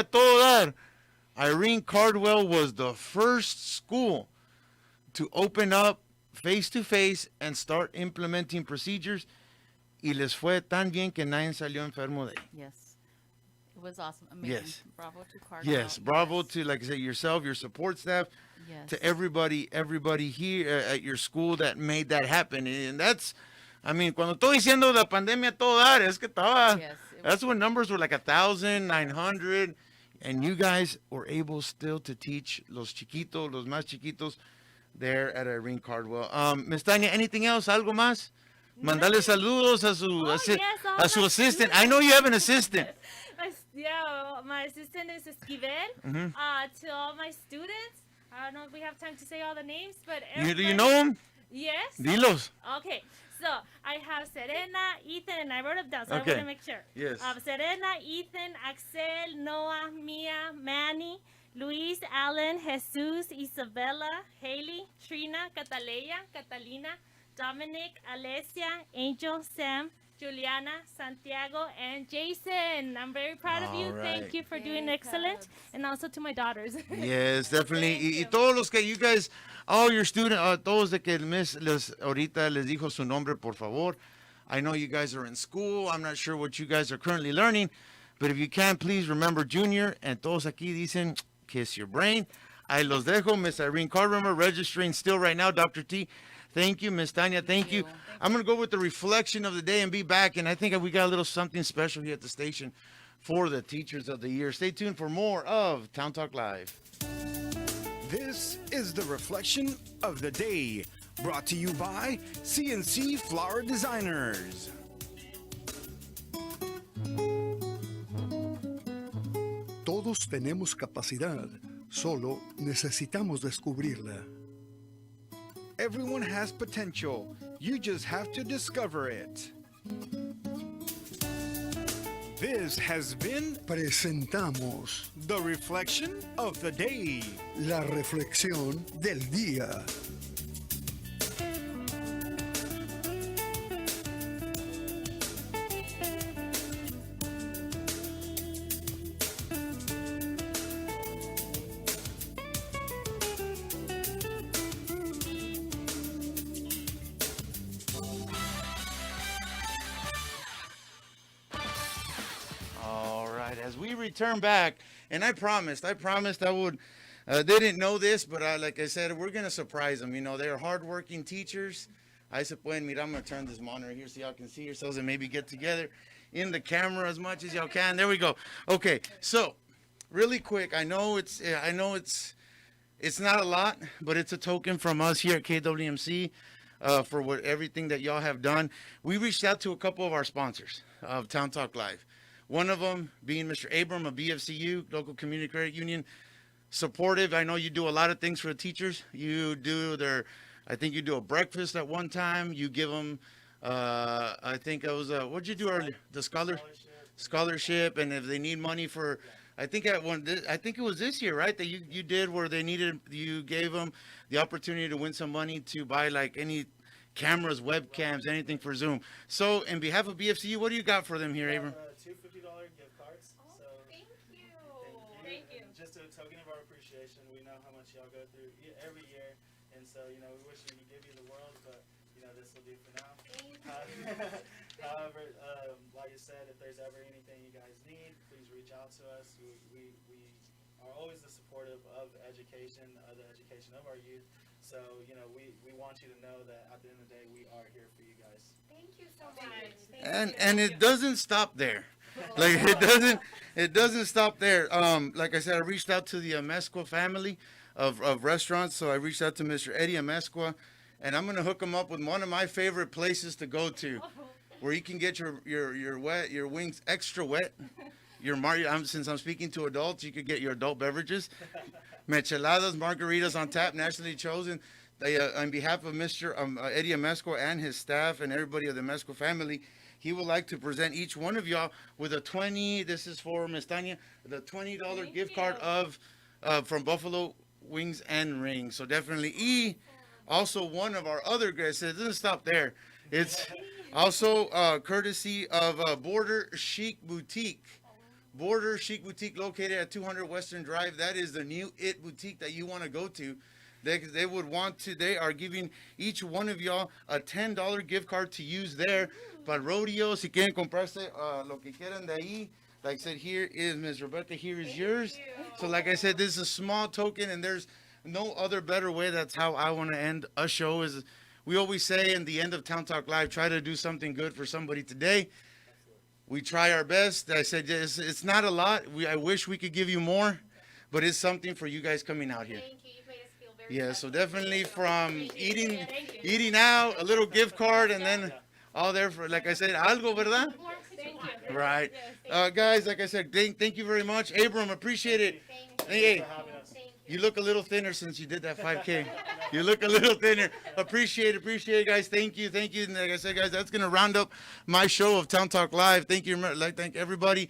todo dar, Irene Cardwell was the first school to open up face-to-face and start implementing procedures, y les fue tan bien que nadie salió enfermo de ahí. Yes. It was awesome. Amazing. Yes. Bravo to Cardinal. Yes, bravo to, like I said, yourself, your support staff, Yes. to everybody here at your school that made that happen. And that's, I mean, cuando estoy diciendo la pandemia a todo dar, es que estaba, Yes, that's when numbers were like 1,900, and you guys were able still to teach los chiquitos, los más chiquitos there at Irene Cardwell. Miss Tanya, anything else? ¿Algo más? Mandale saludos a su, a su assistant. I know you have an assistant. Yeah, my assistant is Esquivel. To all my students, I don't know if we have time to say all the names, but You know him? Yes. Dilos. Okay. So I have Serena, Ethan, and I wrote it down, so Okay. I want to make sure. Yes. Serena, Ethan, Axel, Noah, Mia, Manny, Luis, Alan, Jesus, Isabella, Haley, Trina, Catalina, Dominic, Alessia, Angel, Sam, Juliana, Santiago, and Jason. I'm very proud of you. All Thank right. you for doing excellent. And also to my daughters. Yes, definitely. Thank Y you. todos los que you guys, all your students, todos de que el Miss ahorita les dijo su nombre, por favor. I know you guys are in school. I'm not sure what you guys are currently learning, but if you can, please remember Junior. And todos aquí dicen, kiss your brain. Ahí los dejo. Miss Irene Carver, registering still right now. Dr. T, thank you. Miss Tanya, thank you. I'm going to go with the reflection of the day and be back. And I think we got a little something special here at the station for the Teachers of the Year. Stay tuned for more of Town Talk Live. This is the reflection of the day, brought to you by CNC Flower Designers. Todos tenemos capacidad, solo necesitamos descubrirla. Everyone has potential. You just have to discover it. This has been Presentamos the reflection of the day. la reflexión del día. All right, as we return back, and I promised I would, they didn't know this, but like I said, we're going to surprise them. You know, they're hardworking teachers. I se pueden mirar, I'm going to turn this monitor here so y'all can see yourselves and maybe get together in the camera as much as y'all can. There we go. Okay, so really quick, I know it's not a lot, but it's a token from us here at KWMC for everything that y'all have done. We reached out to a couple of our sponsors of Town Talk Live. One of them being Mr. Abram of BFCU, Local Community Credit Union, supportive. I know you do a lot of things for the teachers. You do I think you do a breakfast at one time. You give them, I think it was, what'd you do earlier? The scholarship. And if they need money for, I think it was this year, right? That you did where you gave them the opportunity to win some money to buy like any cameras, webcams, anything for Zoom. So in behalf of BFCU, what do you got for them here, Abram? Two $50 gift cards. So Thank you. Thank you. Just a token of our appreciation. We know how much y'all go through every year, and so we wish we could give you the world, but this will do for now. However, like you said, if there's ever anything you guys need, please reach out to us. We are always the supportive of the education of our youth. So we want you to know that at the end of the day, we are here for you guys. Thank you so much. And it doesn't stop there. Like it doesn't stop there. Like I said, I reached out to the Amesqua family of restaurants. So I reached out to Mr. Eddie Amesqua, and I'm gonna hook him up with one of my favorite places to go to, where you can get your wings extra wet. Since I'm speaking to adults, you could get your adult beverages, micheladas, margaritas on tap, nationally chosen. They, on behalf of Mr. Eddie Amesqua and his staff and everybody of the Amesqua family, he would like to present each one of y'all with a this is for Ms. Tanya, the $20 gift card from Buffalo Wings and Rings. So definitely, also one of our other guys, it doesn't stop there. It's also courtesy of Border Chic Boutique. Border Chic Boutique, located at 200 Western Drive. That is the new IT boutique that you want to go to. They are giving each one of y'all a $10 gift card to use there. Para rodeo, si quieren comprarse lo que quieran de ahí. Like I said, here is Ms. Rebecca, here is yours. So like I said, this is a small token, and there's no other better way. That's how I want to end a show. Is we always say in the end of Town Talk Live, try to do something good for somebody today. We try our best. I said it's not a lot. I wish we could give you more, but it's something for you guys coming out here. Thank you. You've made us feel very So definitely from eating out, a little gift card, and then all there for, like I said, algo, ¿verdad? Right. Guys, like I said, thank you very much. Abram, appreciate it. Thank you for having us. You look a little thinner since you did that 5K. You look a little thinner. Appreciate it, guys. Thank you. And like I said, guys, that's gonna round up my show of Town Talk Live. Thank you, thank everybody.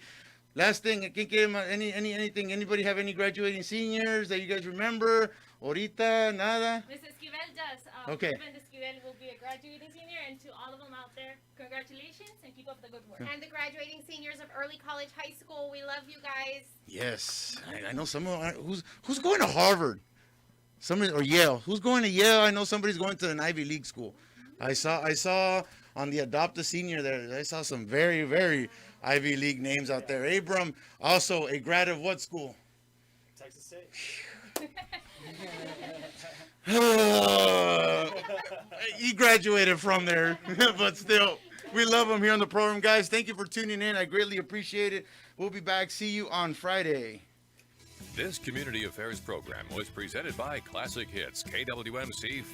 Last thing, I can't give anything. Anybody have any graduating seniors that you guys remember? Ahorita, nada. Miss Esquivel does. Okay. Ruben Esquivel will be a graduating senior, and to all of them out there, congratulations and keep up the good work. And the graduating seniors of early college, high school, we love you guys. Yes, I know someone who's going to Harvard. Somebody or Yale. Who's going to Yale? I know somebody's going to an Ivy League school. I saw on the Adopt a Senior there. I saw some very, very Ivy League names out there. Abram, also a grad of what school? Texas State. He graduated from there, but still, we love him here on the program, guys. Thank you for tuning in. I greatly appreciate it. We'll be back. See you on Friday. This community affairs program was presented by Classic Hits, KWMC